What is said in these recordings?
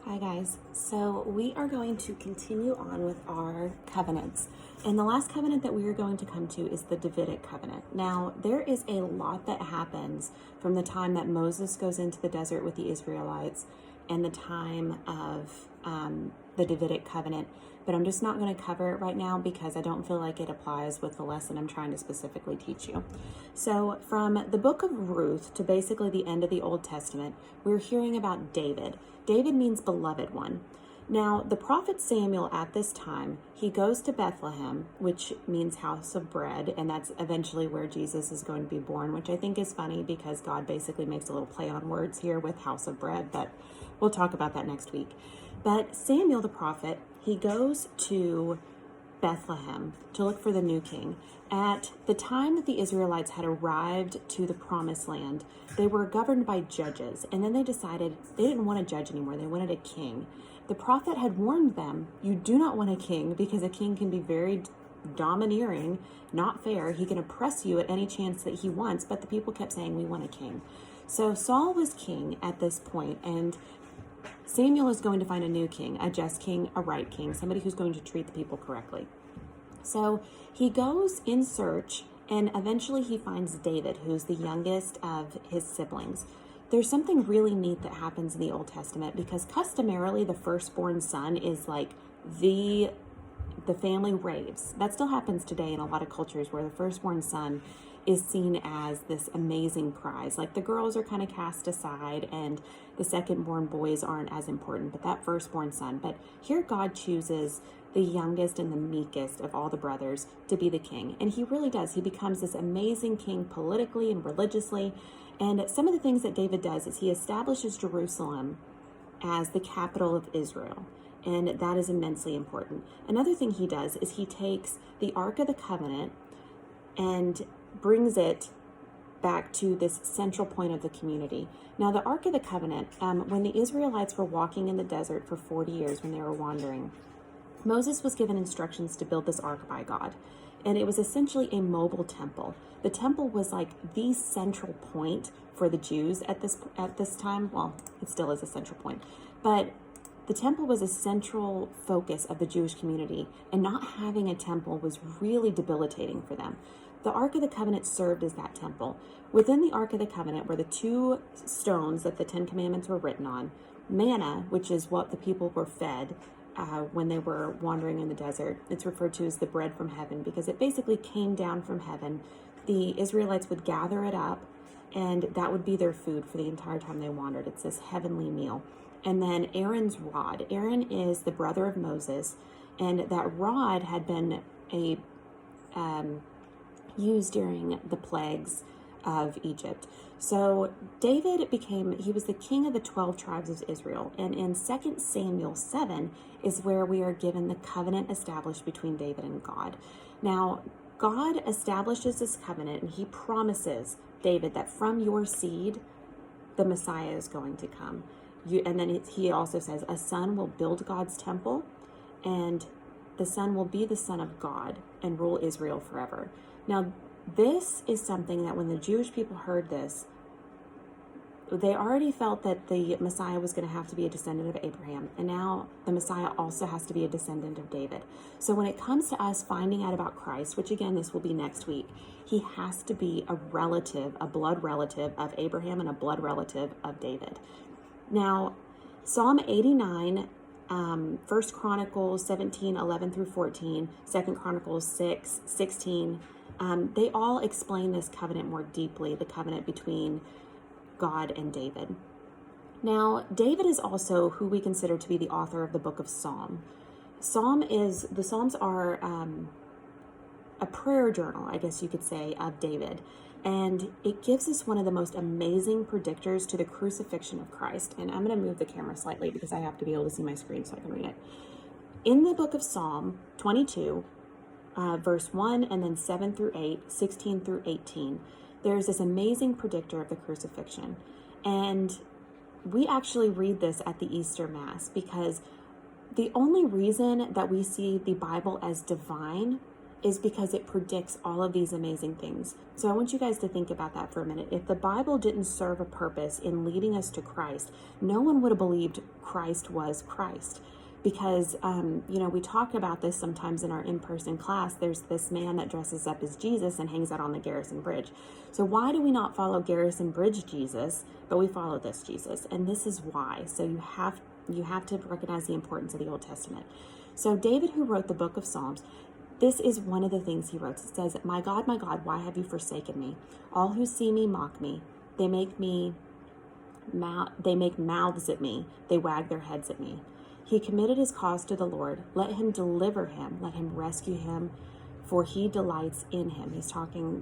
Hi guys, so we are going to continue on with our covenants. And the last covenant that we are going to come to is the Davidic Covenant. Now, there is a lot that happens from the time that Moses goes into the desert with the Israelites and the time of the Davidic Covenant, but I'm just not going to cover it right now because I don't feel like it applies with the lesson I'm trying to specifically teach you. So from the book of Ruth to basically the end of the Old Testament, we're hearing about David. David means beloved one. Now, the prophet Samuel at this time, he goes to Bethlehem, which means house of bread, and that's eventually where Jesus is going to be born, which I think is funny because God basically makes a little play on words here with house of bread, but we'll talk about that next week. But Samuel the prophet, he goes to Bethlehem to look for the new king. At the time that the Israelites had arrived to the promised land, they were governed by judges, and then they decided they didn't want a judge anymore. They wanted a king. The prophet had warned them, you do not want a king because a king can be very domineering, not fair. He can oppress you at any chance that he wants, but the people kept saying, we want a king. So Saul was king at this point, and Samuel is going to find a new king, a just king, a right king, somebody who's going to treat the people correctly. So he goes in search, and eventually he finds David, who's the youngest of his siblings. There's something really neat that happens in the Old Testament because customarily the firstborn son is like the family raves. That still happens today in a lot of cultures where the firstborn son is seen as this amazing prize. Like the girls are kind of cast aside and the second-born boys aren't as important, but that firstborn son. But here God chooses the youngest and the meekest of all the brothers to be the king. And he really does. He becomes this amazing king politically and religiously. And some of the things that David does is he establishes Jerusalem as the capital of Israel. And that is immensely important. Another thing he does is he takes the Ark of the Covenant and brings it back to this central point of the community. Now, the Ark of the Covenant, when the Israelites were walking in the desert for 40 years when they were wandering, Moses was given instructions to build this ark by God. And it was essentially a mobile temple. The temple was like the central point for the Jews at this time. Well, it still is a central point. But the temple was a central focus of the Jewish community, and not having a temple was really debilitating for them. The Ark of the Covenant served as that temple. Within the Ark of the Covenant were the two stones that the Ten Commandments were written on, manna, which is what the people were fed when they were wandering in the desert. It's referred to as the bread from heaven because it basically came down from heaven. The Israelites would gather it up, and that would be their food for the entire time they wandered. It's this heavenly meal. And then Aaron's rod. Aaron is the brother of Moses, and that rod had been used during the plagues of Egypt. So David he was the king of the 12 tribes of Israel. And in 2 Samuel 7 is where we are given the covenant established between David and God. Now, God establishes this covenant, and he promises David that from your seed, the Messiah is going to come. And then he also says, a son will build God's temple, and the son will be the son of God and rule Israel forever. Now, this is something that when the Jewish people heard this, they already felt that the Messiah was going to have to be a descendant of Abraham, and now the Messiah also has to be a descendant of David. So when it comes to us finding out about Christ, which again, this will be next week, he has to be a relative, a blood relative of Abraham and a blood relative of David. Now, Psalm 89, 1 Chronicles 17, 11 through 14, 2 Chronicles 6, 16, they all explain this covenant more deeply, the covenant between God and David. Now, David is also who we consider to be the author of the book of Psalms are a prayer journal, I guess you could say, of David. And it gives us one of the most amazing predictors to the crucifixion of Christ. And I'm going to move the camera slightly because I have to be able to see my screen so I can read it. In the book of Psalm 22, verse 1, and then 7 through 8, 16 through 18, there's this amazing predictor of the crucifixion. And we actually read this at the Easter Mass because the only reason that we see the Bible as divine is because it predicts all of these amazing things. So I want you guys to think about that for a minute. If the Bible didn't serve a purpose in leading us to Christ, no one would have believed Christ was Christ. Because, we talk about this sometimes in our in-person class. There's this man that dresses up as Jesus and hangs out on the Garrison Bridge. So why do we not follow Garrison Bridge Jesus, but we follow this Jesus? And this is why. So you have to recognize the importance of the Old Testament. So David, who wrote the book of Psalms, this is one of the things he wrote. It says, my God, why have you forsaken me? All who see me mock me. They make mouths at me. They wag their heads at me. He committed his cause to the Lord. Let him deliver him. Let him rescue him, for he delights in him.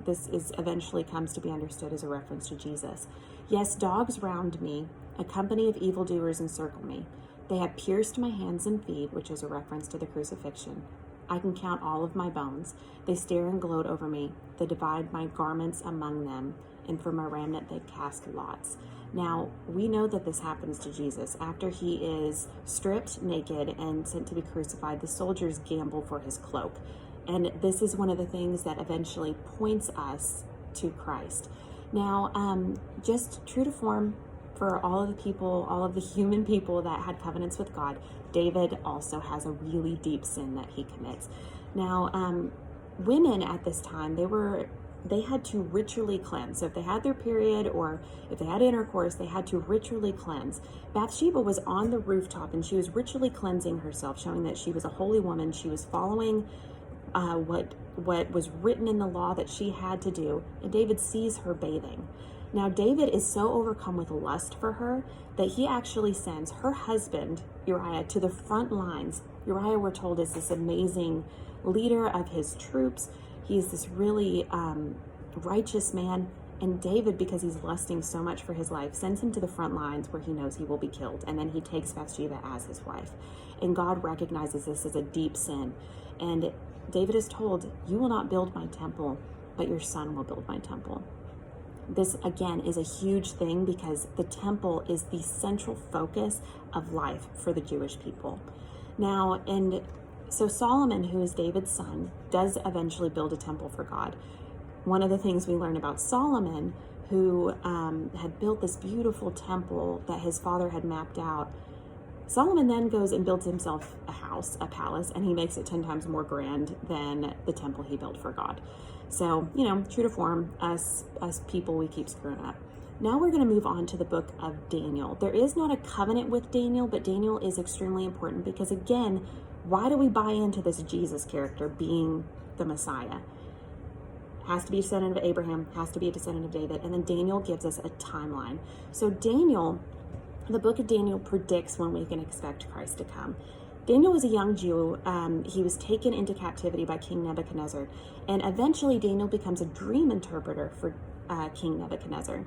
This eventually comes to be understood as a reference to Jesus. Yes, dogs round me. A company of evildoers encircle me. They have pierced my hands and feet, which is a reference to the crucifixion. I can count all of my bones. They stare and gloat over me. They divide my garments among them, and for my remnant they cast lots. Now, we know that this happens to Jesus. After he is stripped naked and sent to be crucified, the soldiers gamble for his cloak. And this is one of the things that eventually points us to Christ. Now, just true to form for all of the people, all of the human people that had covenants with God, David also has a really deep sin that he commits. Now, women at this time, they had to ritually cleanse. So if they had their period or if they had intercourse, they had to ritually cleanse. Bathsheba was on the rooftop and she was ritually cleansing herself, showing that she was a holy woman. She was following what was written in the law that she had to do. And David sees her bathing. Now, David is so overcome with lust for her that he actually sends her husband, Uriah, to the front lines. Uriah, we're told, is this amazing leader of his troops. He's this really righteous man. And David, because he's lusting so much for his life, sends him to the front lines where he knows he will be killed. And then he takes Bathsheba as his wife. And God recognizes this as a deep sin. And David is told, you will not build my temple, but your son will build my temple. This, again, is a huge thing because the temple is the central focus of life for the Jewish people. Now, and so Solomon, who is David's son, does eventually build a temple for God. One of the things we learn about Solomon, who had built this beautiful temple that his father had mapped out, Solomon then goes and builds himself a house, a palace, and he makes it 10 times more grand than the temple he built for God. So, true to form, us people, we keep screwing up. Now we're going to move on to the book of Daniel. There is not a covenant with Daniel, but Daniel is extremely important because, again, why do we buy into this Jesus character being the Messiah? Has to be a descendant of Abraham, has to be a descendant of David, and then Daniel gives us a timeline. So the book of Daniel predicts when we can expect Christ to come. Daniel was a young Jew. He was taken into captivity by King Nebuchadnezzar, and eventually Daniel becomes a dream interpreter for King Nebuchadnezzar.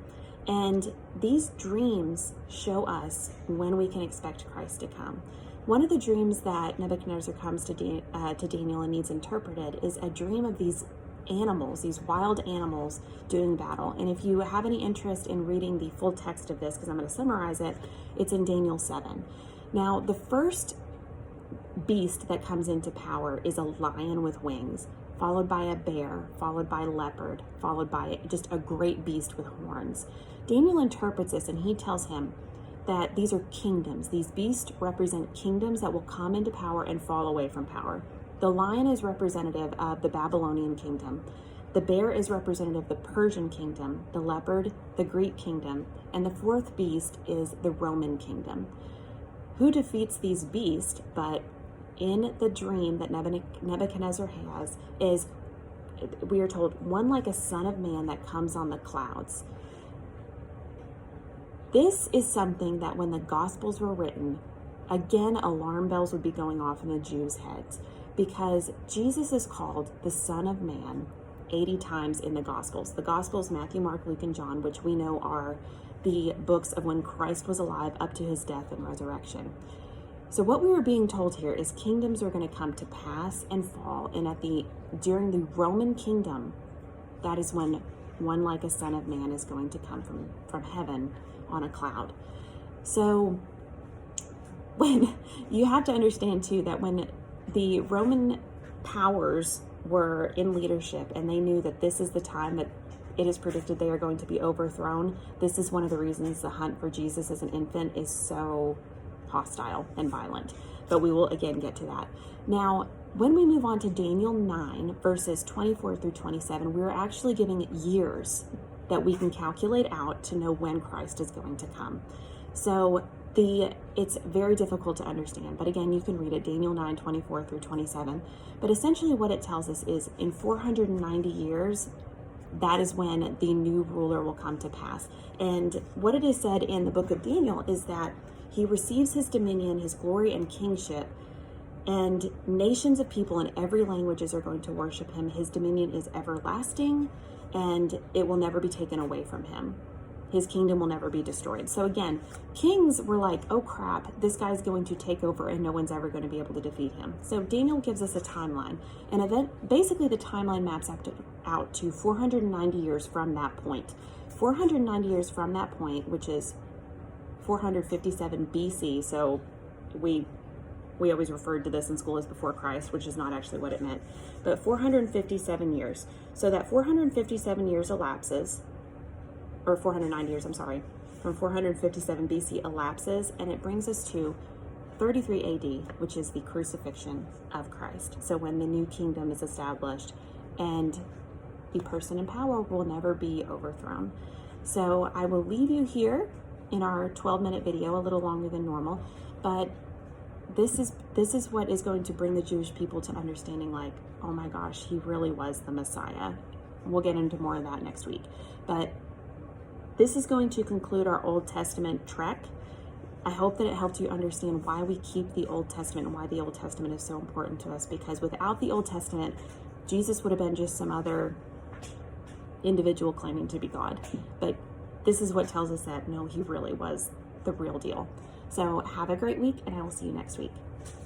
And these dreams show us when we can expect Christ to come. One of the dreams that Nebuchadnezzar comes to Daniel and needs interpreted is a dream of these animals, these wild animals doing battle. And if you have any interest in reading the full text of this, because I'm going to summarize it, it's in Daniel 7. Now, the first beast that comes into power is a lion with wings, followed by a bear, followed by a leopard, followed by just a great beast with horns. Daniel interprets this and he tells him that these are kingdoms. These beasts represent kingdoms that will come into power and fall away from power. The lion is representative of the Babylonian kingdom. The bear is representative of the Persian kingdom, the leopard, the Greek kingdom, and the fourth beast is the Roman kingdom. Who defeats these beasts, but in the dream that Nebuchadnezzar has, is, we are told, one like a son of man that comes on the clouds. This is something that when the Gospels were written, again, alarm bells would be going off in the Jews' heads, because Jesus is called the Son of Man 80 times in the Gospels. The Gospels, Matthew, Mark, Luke, and John, which we know are the books of when Christ was alive up to his death and resurrection. So what we are being told here is kingdoms are going to come to pass and fall, and during the Roman kingdom, that is when one like a son of man is going to come from heaven on a cloud. So when you have to understand too that when the Roman powers were in leadership and they knew that this is the time that it is predicted they are going to be overthrown, this is one of the reasons the hunt for Jesus as an infant is so hostile and violent. But we will again get to that. Now, when we move on to Daniel 9, verses 24 through 27, we're actually giving years that we can calculate out to know when Christ is going to come. So it's very difficult to understand, but again, you can read it, Daniel 9, 24 through 27. But essentially what it tells us is in 490 years, that is when the new ruler will come to pass. And what it is said in the book of Daniel is that he receives his dominion, his glory, and kingship, and nations of people in every languages are going to worship him. His dominion is everlasting, and it will never be taken away from him. His kingdom will never be destroyed. So again, kings were like, oh crap, this guy's going to take over and no one's ever going to be able to defeat him. So Daniel gives us a timeline. Basically the timeline maps out to 490 years from that point. 490 years from that point, which is 457 BC. So we always referred to this in school as before Christ, which is not actually what it meant. But 457 years. So that 457 years elapses, or 490 years, I'm sorry, from 457 BC elapses, and it brings us to 33 AD, which is the crucifixion of Christ. So when the new kingdom is established and the person in power will never be overthrown. So I will leave you here in our 12-minute video, a little longer than normal, but this is what is going to bring the Jewish people to understanding, like, oh my gosh, he really was the Messiah. We'll get into more of that next week. But this is going to conclude our Old Testament trek. I hope that it helped you understand why we keep the Old Testament and why the Old Testament is so important to us, because without the Old Testament, Jesus would have been just some other individual claiming to be God. But this is what tells us that, no, he really was the real deal. So have a great week, and I will see you next week.